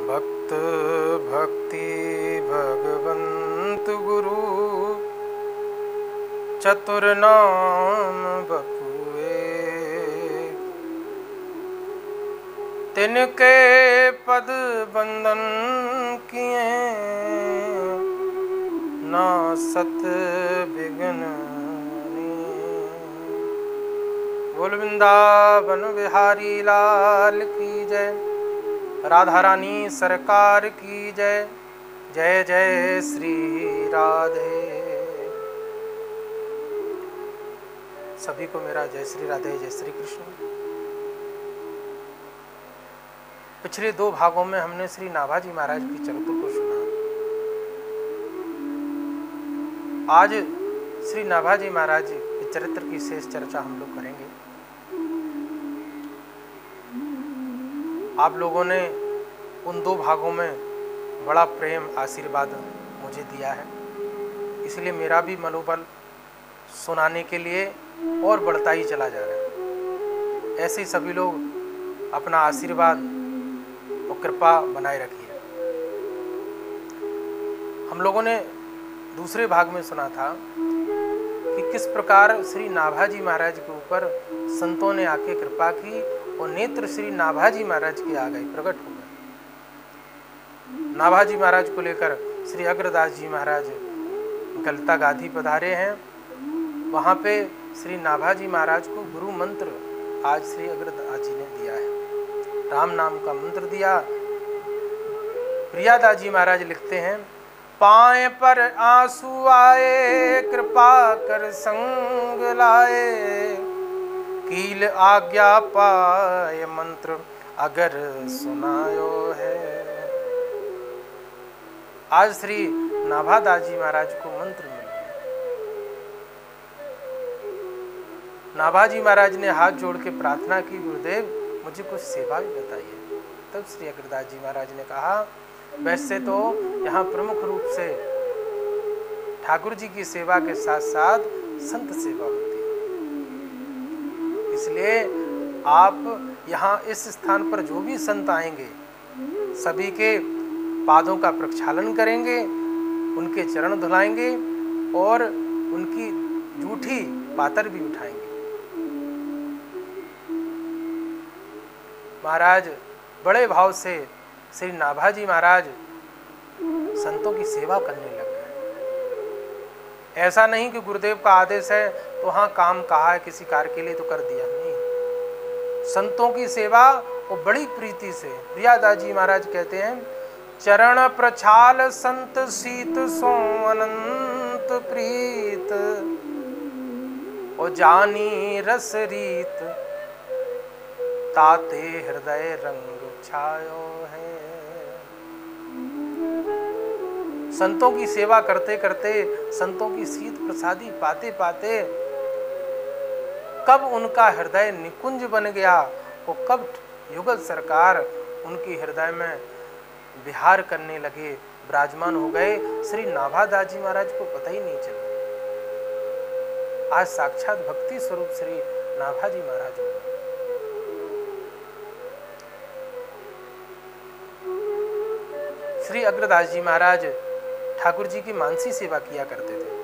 भक्त भक्ति भगवंत गुरु चतुर नाम बपुए। तिनके पद बंदन किए ना सत विघ्न। बोल वृंदावन बिहारी लाल की जय। राधा रानी सरकार की जय। जय जय श्री राधे। सभी को मेरा जय श्री राधे, जय श्री कृष्ण। पिछले दो भागों में हमने श्री नाभाजी महाराज की चरित्र को सुना। आज श्री नाभाजी महाराज के चरित्र की शेष चर्चा हम लोग करेंगे। आप लोगों ने उन दो भागों में बड़ा प्रेम आशीर्वाद मुझे दिया है, इसलिए मेरा भी मनोबल सुनाने के लिए और बढ़ता ही चला जा रहा है। ऐसे ही सभी लोग अपना आशीर्वाद और कृपा बनाए रखिए। हम लोगों ने दूसरे भाग में सुना था कि किस प्रकार श्री नाभाजी महाराज के ऊपर संतों ने आके कृपा की और नेत्र श्री नाभाजी महाराज के आ गए, प्रकट हो गए। नाभाजी महाराज को लेकर श्री अग्रदास जी महाराज गलता गाधी पधारे हैं। वहाँ पे श्री नाभाजी महाराज को गुरु मंत्र आज श्री अग्रदास जी ने दिया है, राम नाम का मंत्र दिया। प्रियादास जी महाराज लिखते हैं, पाए पर आंसू आए कृपा कर संग लाए, कील आज्ञा पाए मंत्र अगर सुनायो है। आज श्री नाभादास जी महाराज को मंत्र मिल गया। नाभाजी महाराज ने हाथ जोड़ के प्रार्थना की, गुरुदेव मुझे कुछ सेवा भी बताइए। तब श्री अग्रदास जी महाराज ने कहा, वैसे तो यहाँ प्रमुख रूप से ठाकुर जी की सेवा के साथ साथ संत सेवा होती है, इसलिए आप यहाँ इस स्थान पर जो भी संत आएंगे सभी के पादों का प्रक्षालन करेंगे, उनके चरण धुलाएंगे और उनकी जूठी पातर भी उठाएंगे। महाराज बड़े भाव से श्री नाभाजी महाराज संतों की सेवा करने लग गए। ऐसा नहीं कि गुरुदेव का आदेश है तो हाँ काम कहा है किसी कार्य के लिए तो कर दिया, नहीं। संतों की सेवा वो बड़ी प्रीति से। प्रियादास जी महाराज कहते हैं, चरण प्रछाल संत सीत सो अनंत प्रीत, ओ जानी रस रीत ताते हृदय रंग छायो है। संतों की सेवा करते करते, संतों की शीत प्रसादी पाते पाते कब उनका हृदय निकुंज बन गया और कब युगल सरकार उनकी हृदय में विहार करने लगे, विराजमान हो गए, श्री नाभादास जी महाराज को पता ही नहीं चला। आज साक्षात भक्ति स्वरूप श्री नाभाजी महाराज हो गए। श्री अग्रदास जी महाराज ठाकुर जी की मानसी सेवा किया करते थे।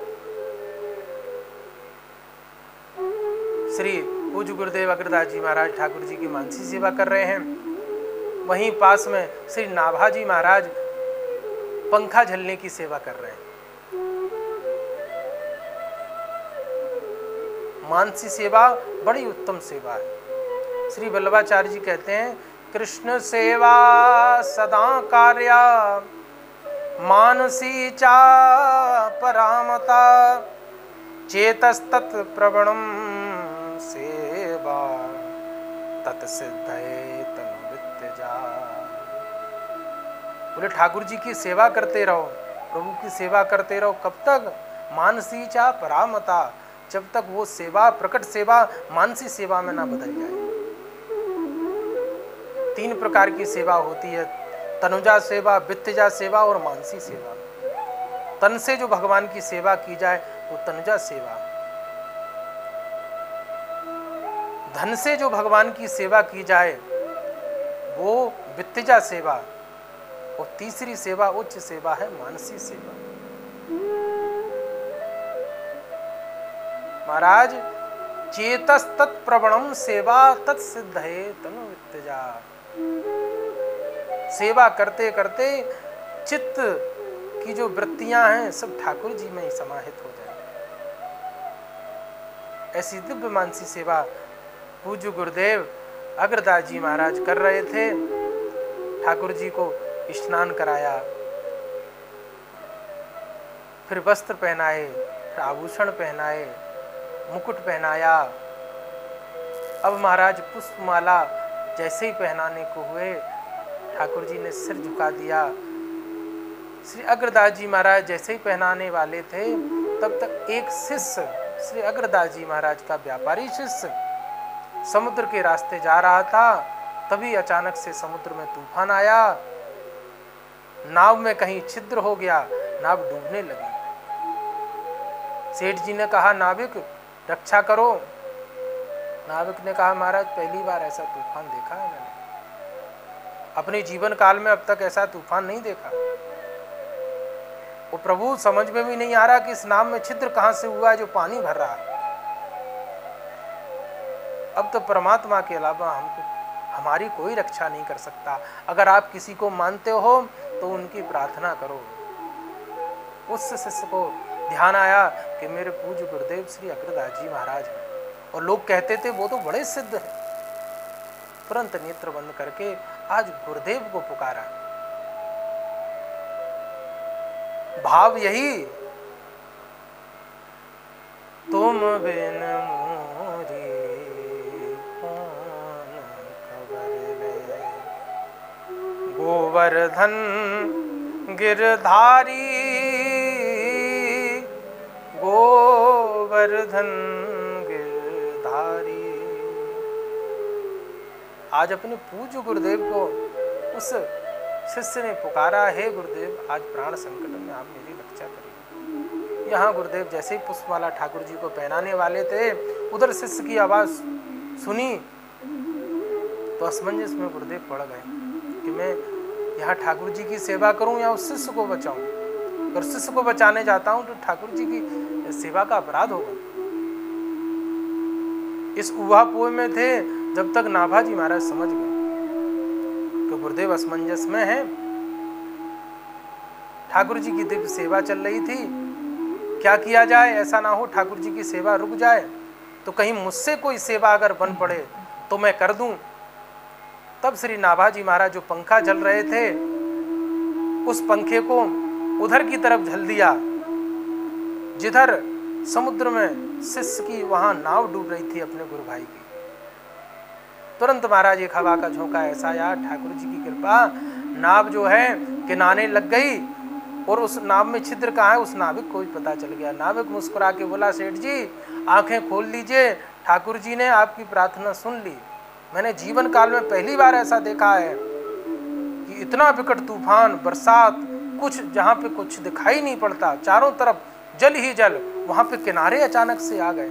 श्री पूज्य गुरुदेव अग्रदास जी महाराज ठाकुर जी की मानसी सेवा कर रहे हैं, वहीं पास में श्री नाभाजी महाराज पंखा झलने की सेवा कर रहे हैं। मानसी सेवा बड़ी उत्तम सेवा है। श्री वल्लभाचार्य जी कहते हैं, कृष्ण सेवा सदा कार्या मानसी चा परामता, चेतस्तत् प्रवणम सेवा तत्सिद्धये तन्वित्यजा। बोले ठाकुर जी की सेवा करते रहो, प्रभु की सेवा करते रहो। कब तक? मानसी चा परामता, जब तक वो सेवा, प्रकट सेवा मानसी सेवा में ना बदल जाए। तीन प्रकार की सेवा होती है, तनुजा सेवा, वित्तजा सेवा और मानसी सेवा। तन से जो भगवान की सेवा की जाए वो तनुजा सेवा, धन से जो भगवान की सेवा की जाए वो वित्तजा सेवा, और तीसरी सेवा, उच्च सेवा है मानसी सेवा। महाराज चेतस तत्प्रवणम सेवा तत्सिद्धये तनु वित्तजा। सेवा करते करते चित्त की जो वृत्तियां हैं सब ठाकुर जी में ही समाहित हो जाए। ऐसी दिव्य मानसी सेवा पूज्य गुरुदेव अग्रदास जी महाराज कर रहे थे। ठाकुर जी को स्नान कराया, फिर वस्त्र पहनाए, फिर आभूषण पहनाए, मुकुट पहनाया। अब महाराज पुष्पमाला जैसे ही पहनाने को हुए, ठाकुर जी ने सिर झुका दिया। श्री अग्रदास जी महाराज जैसे ही पहनाने वाले थे, तब तक एक शिष्य, श्री अग्रदास जी महाराज का व्यापारी शिष्य, समुद्र के रास्ते जा रहा था। तभी अचानक से समुद्र में तूफान आया, नाव में कहीं छिद्र हो गया, नाव डूबने लगी। सेठ जी ने कहा, नाविक रक्षा करो। नाविक ने कहा, महाराज पहली बार ऐसा तूफान देखा है मैंने, अपने जीवन काल में अब तक ऐसा तूफान नहीं देखा। वो प्रभु समझ में भी नहीं आ रहा कि इस नाव में छिद्र कहां से हुआ है जो पानी भर रहा है। अब तो परमात्मा के अलावा हमारी कोई रक्षा नहीं कर सकता। अगर आप किसी को मानते हो तो उनकी प्रार्थना करो। उस शिष्य को ध्यान आया कि मेरे पूज्य गुरुदेव श्री अग्रदास जी महाराज हैं, और लोग कहते थे वो तो बड़े सिद्ध हैं। तुरंत नेत्र बंद करके आज गुरुदेव को पुकारा। भाव यही, तुम बिन मोरी कौन खबर ले, गोवर्धन गिरधारी, गोवर्धन गिरधारी। आज अपने पूज्य गुरुदेव को उस शिष्य ने पुकारा, हे गुरुदेव आज प्राण संकट में आप मेरी रक्षा करिए। यहाँ गुरुदेव जैसे ही पुष्पमाला ठाकुर जी को पहनाने वाले थे, उधर शिष्य की आवाज सुनी तो असमंजस में गुरुदेव पड़ गए कि मैं यहाँ ठाकुर जी की सेवा करूं या उस शिष्य को बचाऊं। अगर शिष्य को बचाने जाता हूं तो ठाकुर जी की सेवा का अपराध होगा। इस ऊहापोह में थे जब तक नाभाजी महाराज समझ गए कि गुरुदेव असमंजस में है। ठाकुर जी की दिव्य सेवा चल रही थी, क्या किया जाए, ऐसा ना हो ठाकुर जी की सेवा रुक जाए, तो कहीं मुझसे कोई सेवा अगर बन पड़े तो मैं कर दूं। तब श्री नाभाजी महाराज जो पंखा जल रहे थे, उस पंखे को उधर की तरफ झल दिया जिधर समुद्र में शिष्य की वहां नाव डूब रही थी अपने गुरु भाई की। तुरंत महाराज एक हवा का झोंका ऐसा आया, ठाकुर जी की कृपा, नाव जो है किनारे लग गई और उस नाव में छिद्र कहाँ है उस नाविक को भी पता चल गया। नाविक मुस्कुरा के बोला, सेठ जी आंखें खोल लीजिए, ठाकुर जी ने आपकी प्रार्थना सुन ली। मैंने जीवन काल में पहली बार ऐसा देखा है कि इतना विकट तूफान, बरसात, कुछ जहाँ पे कुछ दिखाई नहीं पड़ता, चारों तरफ जल ही जल, वहां पे किनारे अचानक से आ गए।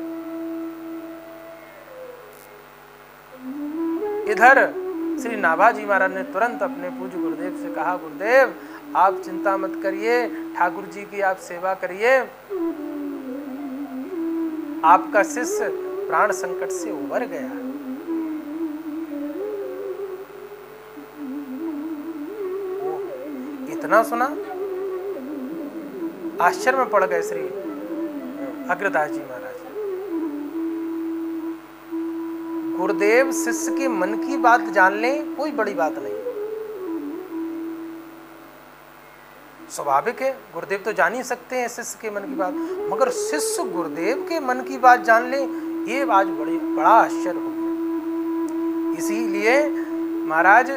इधर श्री नाभाजी महाराज ने तुरंत अपने पूज्य गुरुदेव से कहा, गुरुदेव आप चिंता मत करिए, ठाकुर जी की आप सेवा करिए, आपका शिष्य प्राण संकट से उबर गया। इतना सुना आश्चर्य में पड़ गए श्री अग्रदास जी महाराज। गुरुदेव शिष्य के मन की बात जान ले, कोई बड़ी बात नहीं, स्वाभाविक है, गुरुदेव तो जान ही सकते हैं शिष्य के मन की बात, मगर शिष्य गुरुदेव के मन की बात जान ले, ये आज बड़ा आश्चर्य हो गया। इसीलिए महाराज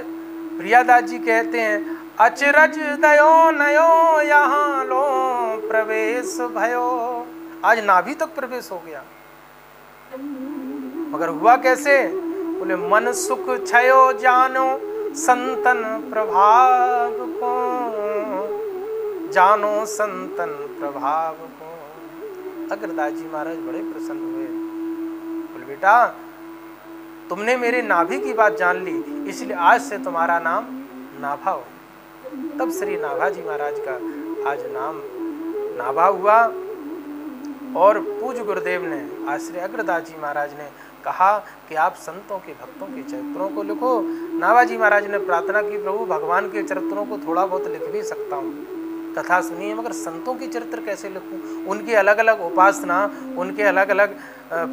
प्रियादास जी कहते हैं, अचरज दयो नयो यहाँ लो प्रवेश भयो। आज नाभि तक प्रवेश हो गया, मगर हुआ कैसे? बोले मन सुख छयो जानो संतन प्रभाव को, जानो संतन प्रभाव को। अग्रदास जी महाराज बड़े प्रसन्न हुए, बोले बेटा तुमने मेरे नाभि की बात जान ली, इसलिए आज से तुम्हारा नाम नाभा हो। तब श्री नाभाजी महाराज का आज नाम नाभा हुआ। और पूज्य गुरुदेव ने आज श्री अग्रदास जी महाराज ने कहा कि आप संतों के भक्तों के चरित्रों को लिखो। नाभाजी महाराज ने प्रार्थना की, प्रभु भगवान के चरित्रों को थोड़ा बहुत लिख भी सकता हूँ, कथा सुनिए, मगर संतों के चरित्र कैसे लिखूं? उनकी अलग अलग उपासना, उनके अलग अलग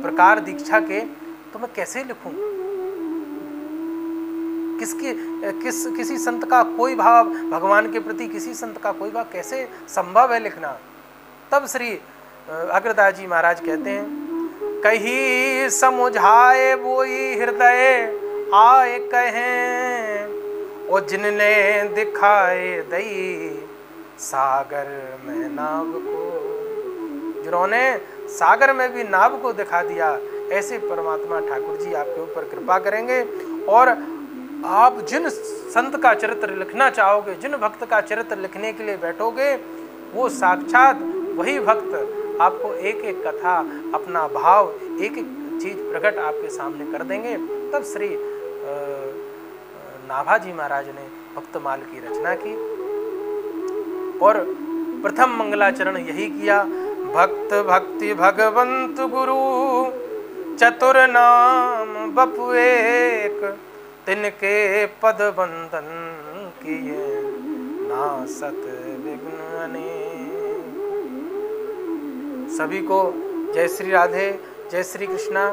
प्रकार दीक्षा के, तो मैं कैसे लिखूं? किसी संत का कोई भाव भगवान के प्रति, किसी संत का कोई भाव कैसे संभव है लिखना? तब श्री अग्रदास जी महाराज कहते हैं, कही समुझाए बोई हृदय आए कहें, और जिनने दिखाए दई सागर में नाव को। जिन्होंने सागर में भी नाव को दिखा दिया, ऐसे परमात्मा ठाकुर जी आपके ऊपर कृपा करेंगे। और आप जिन संत का चरित्र लिखना चाहोगे, जिन भक्त का चरित्र लिखने के लिए बैठोगे, वो साक्षात वही भक्त आपको एक एक कथा, अपना भाव, एक एक चीज प्रकट आपके सामने कर देंगे। तब श्री नाभाजी महाराज ने भक्तमाल की रचना की और प्रथम मंगलाचरण यही किया, भक्त भक्ति भगवंत गुरु चतुर नाम बपु एक, तिनके पद बंदन किए ना सत विघ्न अनेक। सभी को जय श्री राधे, जय श्री कृष्णा।